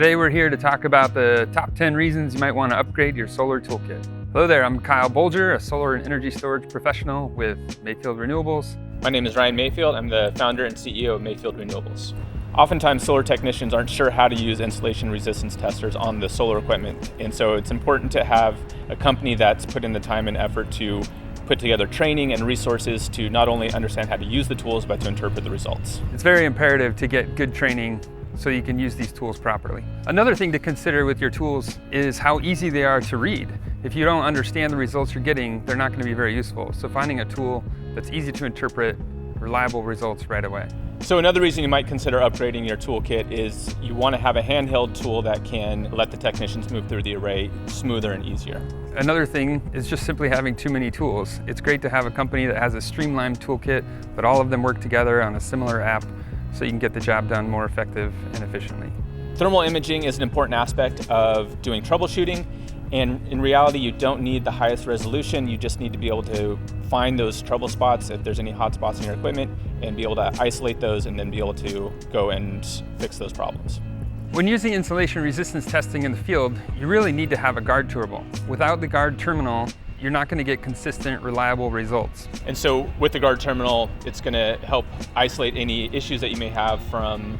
Today we're here to talk about the top 10 reasons you might want to upgrade your solar toolkit. Hello there, I'm Kyle Bolger, a solar and energy storage professional with Mayfield Renewables. My name is Ryan Mayfield. I'm the founder and CEO of Mayfield Renewables. Oftentimes solar technicians aren't sure how to use insulation resistance testers on the solar equipment, and so it's important to have a company that's put in the time and effort to put together training and resources to not only understand how to use the tools, but to interpret the results. It's very imperative to get good training so you can use these tools properly. Another thing to consider with your tools is how easy they are to read. If you don't understand the results you're getting, they're not going to be very useful. So finding a tool that's easy to interpret, reliable results right away. So another reason you might consider upgrading your toolkit is you want to have a handheld tool that can let the technicians move through the array smoother and easier. Another thing is just simply having too many tools. It's great to have a company that has a streamlined toolkit, but all of them work together on a similar app so you can get the job done more effective and efficiently. Thermal imaging is an important aspect of doing troubleshooting, and in reality you don't need the highest resolution. You just need to be able to find those trouble spots if there's any hot spots in your equipment and be able to isolate those and then be able to go and fix those problems. When using insulation resistance testing in the field, you really need to have a guard terminal. Without the guard terminal, you're not going to get consistent, reliable results. And so with the guard terminal, it's going to help isolate any issues that you may have from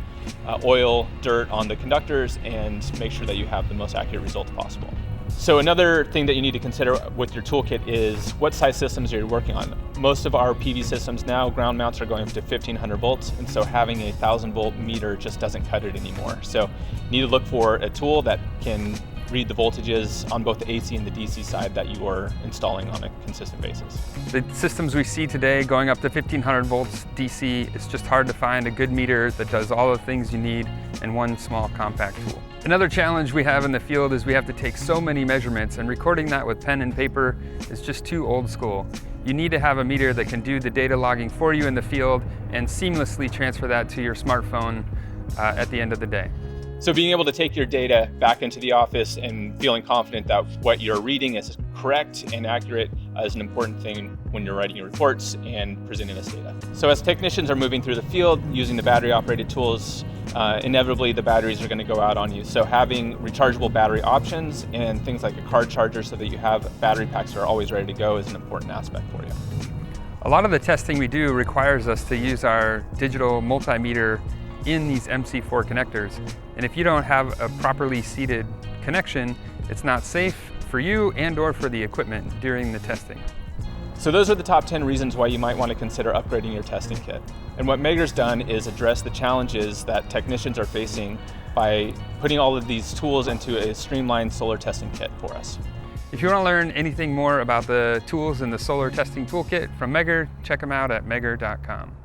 oil, dirt on the conductors, and make sure that you have the most accurate results possible. So another thing that you need to consider with your toolkit is what size systems you're working on. Most of our PV systems now, ground mounts are going up to 1500 volts, and so having a 1000 volt meter just doesn't cut it anymore. So you need to look for a tool that can read the voltages on both the AC and the DC side that you are installing on a consistent basis. The systems we see today going up to 1500 volts DC, it's just hard to find a good meter that does all the things you need in one small compact tool. Another challenge we have in the field is we have to take so many measurements, and recording that with pen and paper is just too old school. You need to have a meter that can do the data logging for you in the field and seamlessly transfer that to your smartphone at the end of the day. So being able to take your data back into the office and feeling confident that what you're reading is correct and accurate is an important thing when you're writing your reports and presenting this data. So as technicians are moving through the field using the battery operated tools, inevitably the batteries are going to go out on you. So having rechargeable battery options and things like a car charger so that you have battery packs that are always ready to go is an important aspect for you. A lot of the testing we do requires us to use our digital multimeter in these MC4 connectors. And if you don't have a properly seated connection, it's not safe for you and or for the equipment during the testing. So those are the top 10 reasons why you might want to consider upgrading your testing kit. And what Megger's done is address the challenges that technicians are facing by putting all of these tools into a streamlined solar testing kit for us. If you want to learn anything more about the tools in the solar testing toolkit from Megger, check them out at megger.com.